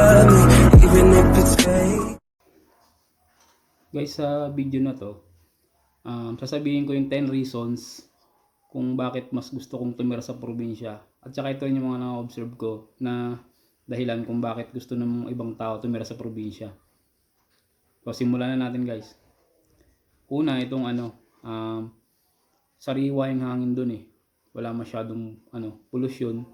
love me, even if it's fake. Guys, sa video na to, sasabihin ko yung 10 reasons kung bakit mas gusto kong tumira sa probinsya. At saka ito yung mga na-observe ko na dahilan kung bakit gusto ng ibang tao tumira sa probinsya. So, simulan na natin guys. Una, itong sariwa yung hangin dun eh. Wala masyadong pollution.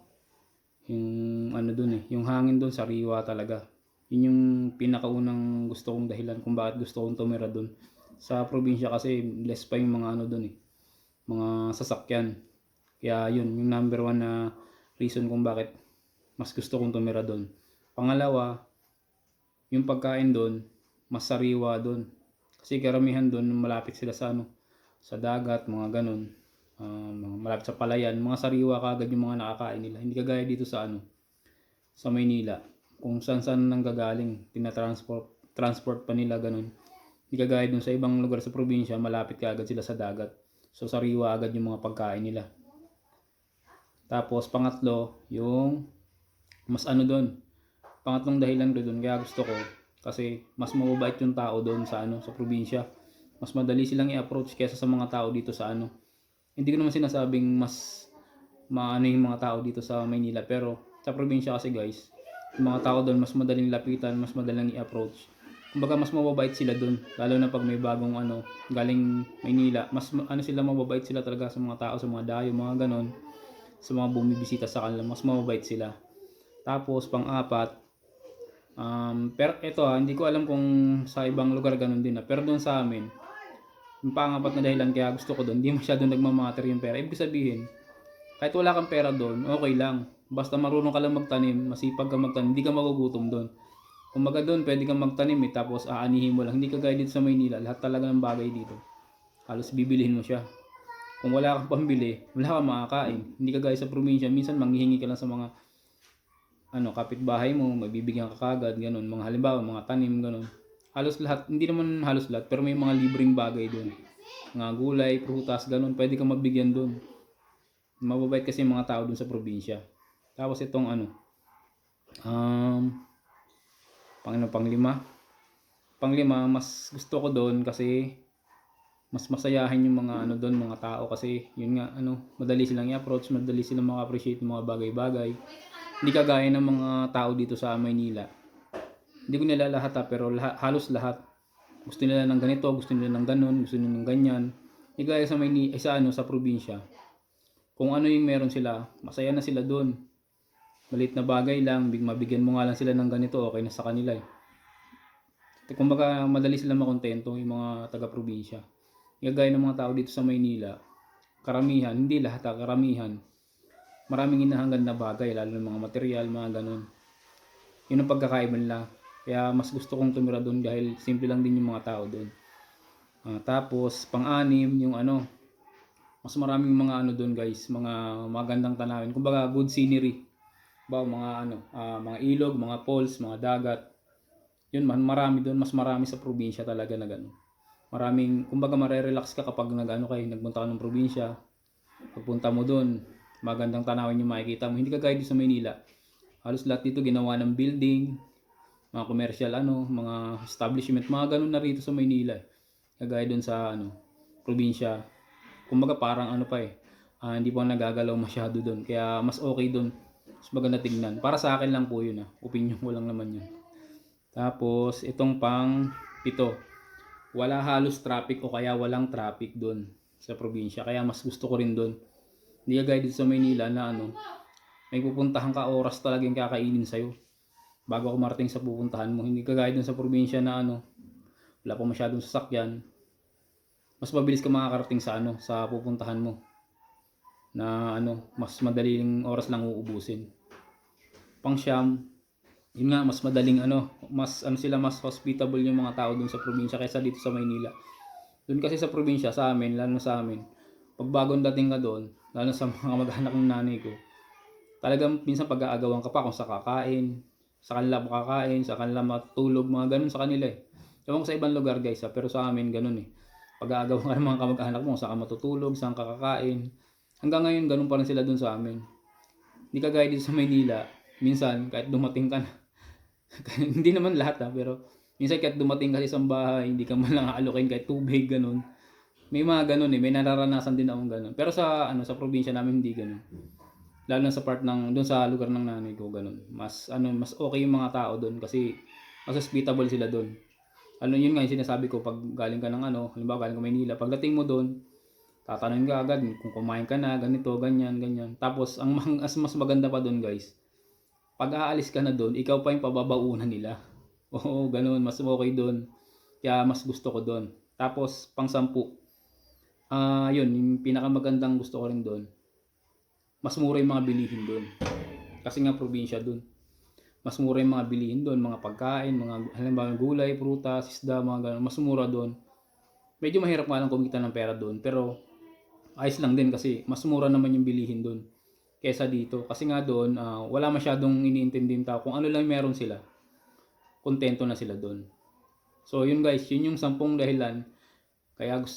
Yung dun eh, yung hangin dun sariwa talaga. Yun yung pinakaunang gusto kong dahilan kung bakit gusto kong tumira dun. Sa probinsya kasi less pa yung mga dun eh, mga sasakyan. Kaya yun, yung number one na reason kung bakit mas gusto kong tumira dun. Pangalawa, yung pagkain dun, mas sariwa dun. Kasi karamihan dun, malapit sila sa sa dagat, mga ganun. Malapit sa palayan, mga sariwa kagad yung mga nakakain nila. Hindi kagaya dito sa sa Maynila. Kung saan nanggagaling, transport pa nila ganun. Hindi kagaya dun sa ibang lugar sa probinsya, malapit kagad sila sa dagat. So sariwa agad yung mga pagkain nila. Tapos pangatlo, yung mas doon. Pangatlong dahilan ko doon kaya gusto ko kasi mas mababait yung tao doon sa sa probinsya. Mas madali silang i-approach kaysa sa mga tao dito sa Hindi ko naman sinasabing mas maano yung mga tao dito sa Maynila, pero sa probinsya kasi guys, yung mga tao doon mas madaling lapitan, mas madaling i-approach. Kumbaga mas mababait sila doon, lalo na pag may bagong galing Maynila, mas sila mababait sila talaga sa mga tao, sa mga dayo, mga ganon, sa mga bumibisita sa kanila, mas mababait sila. Tapos pang-apat, pero ito hindi ko alam kung sa ibang lugar ganun din pero doon sa amin, yung pang-apat na dahilan kaya gusto ko doon, hindi masyadong nagmamatter yung pera. Ibig sabihin, kahit wala kang pera doon, okay lang. Basta marunong ka lang magtanim, masipag ka magtanim, hindi ka magugutom doon. Kumbaga doon, pwede kang magtanim tapos aanihin mo lang. Hindi kagaya dito sa Maynila, lahat talaga ng bagay dito, halos bibilihin mo siya. Kung wala kang pambili, wala kang makakain. Hindi kagaya sa probinsya, minsan manghihingi ka lang sa mga kapitbahay mo, mabibigyan ka kagad, ganun. Mga halimbawa, mga tanim, ganun. Halos lahat, hindi naman halos lahat, pero may mga libreng bagay doon. Mga gulay, prutas, ganun, pwede kang mabigyan doon. Mababait kasi yung mga tao doon sa probinsya. Tapos itong panglima. Panglima, mas gusto ko doon kasi mas masayahin yung mga doon, mga tao kasi yun nga madali silang i-approach, madali silang maka-appreciate ng mga bagay-bagay. Hindi kagaya ng mga tao dito sa Maynila. Hindi ko nila lahat pero halos lahat gusto nila ng ganito, gusto nila ng ganun, gusto nila ng ganyan. Hindi kagaya sa Maynila, sa probinsya. Kung ano yung meron sila, masaya na sila doon. Maliit na bagay lang, mabigyan mo nga lang sila ng ganito, okay na sa kanila eh. Kumbaga madali silang makontento yung mga taga-probinsya. Gagaya ng mga tao dito sa Maynila, karamihan, hindi lahat karamihan, maraming hinahangad na bagay, lalo ng mga material, mga ganun. Yun ang pagkakaiba nila. Kaya mas gusto kong tumira doon dahil simple lang din yung mga tao doon. Tapos pang-anim, yung mas maraming mga doon guys, mga magandang tanawin. Kumbaga good scenery. Mga mga ilog, mga falls, mga dagat. Yun marami doon, mas marami sa probinsya talaga na gano'n. Maraming, kumbaga marerelax ka kapag nagpunta ka ng probinsya. Pagpunta mo doon, magandang tanawin yung makikita mo. Hindi kagaya dito sa Maynila. Halos lahat dito ginawa ng building, mga commercial mga establishment, mga ganun na rito sa Maynila. Kagaya doon sa probinsya. Kumbaga parang hindi pa nagagalaw masyado doon. Kaya mas okay doon. Mas maganda tingnan. Para sa akin lang po yun opinion ko lang naman yun. Tapos itong pang-pito, wala halos traffic o kaya walang traffic doon sa probinsya. Kaya mas gusto ko rin doon. Hindi kagaya dito sa Maynila na may pupuntahan ka, oras talaga yung kakainin sa'yo bago ako marating sa pupuntahan mo. Hindi kagaya doon sa probinsya na wala pa masyadong sasakyan. Mas mabilis ka makakarating sa sa pupuntahan mo. Na mas madaling oras lang uubusin. Pang-siyam, yun nga, mas madaling mas mas hospitable yung mga tao doon sa probinsya kaysa dito sa Maynila. Doon kasi sa probinsya, sa amin, lalo sa amin, pag bagong dating ka doon, lalo sa mga mag-anak ng nanay ko, talagang minsan pag-aagawan ka pa kung sa kakain, sa kanila makakain, sa kanila matulog, mga ganun sa kanila eh. Ewan ko sa ibang lugar guys pero sa amin ganun eh. Pag-aagawan ka ng mga kamag-anak mo, saan ka matutulog, saan ka kakain. Hanggang ngayon ganun pa rin sila doon sa amin. Hindi kagaya dito sa Maynila, minsan kahit dumating ka na Hindi naman lahat pero minsan kahit dumating ka sa isang bahay, hindi ka man lang aalukin kahit tubig, gano'n. May mga gano'n, may nararanasan din akong gano'n. Pero sa sa probinsya namin hindi gano'n. Lalo na sa part ng do'n sa lugar ng nanay ko, gano'n. Mas okay yung mga tao do'n kasi mas hospitable sila do'n. Yun nga yung sinasabi ko 'pag galing ka ng halimbawa galing ka Maynila, pagdating mo do'n, tatanungin ka agad kung kumain ka na, ganito, ganyan, ganyan. Tapos mas maganda pa do'n, guys, 'pag aalis ka na do'n, ikaw pa yung pababaunan nila. Oo, gano'n, mas okay do'n. Kaya mas gusto ko do'n. Tapos pang-sampu, yun yung pinakamagandang gusto ko rin do'n, mas mura yung mga bilihin do'n. Kasi nga probinsya do'n. Mas mura yung mga bilihin do'n, mga pagkain, mga halimbawa gulay, prutas, isda, mga gano'n, mas mura do'n. Medyo mahirap nga lang kumita ng pera do'n, pero ayos lang din kasi mas mura naman yung bilihin do'n kaysa dito. Kasi nga do'n, wala masyadong iniintinding tao. Kung ano lang meron sila, kontento na sila do'n. So yun guys, yun yung 10 dahilan kaya mas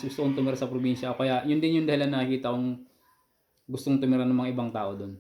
gusto kong tumira sa probinsya. O kaya yun din yung dahilan na nakikita kong gustong tumira ng mga ibang tao do'n.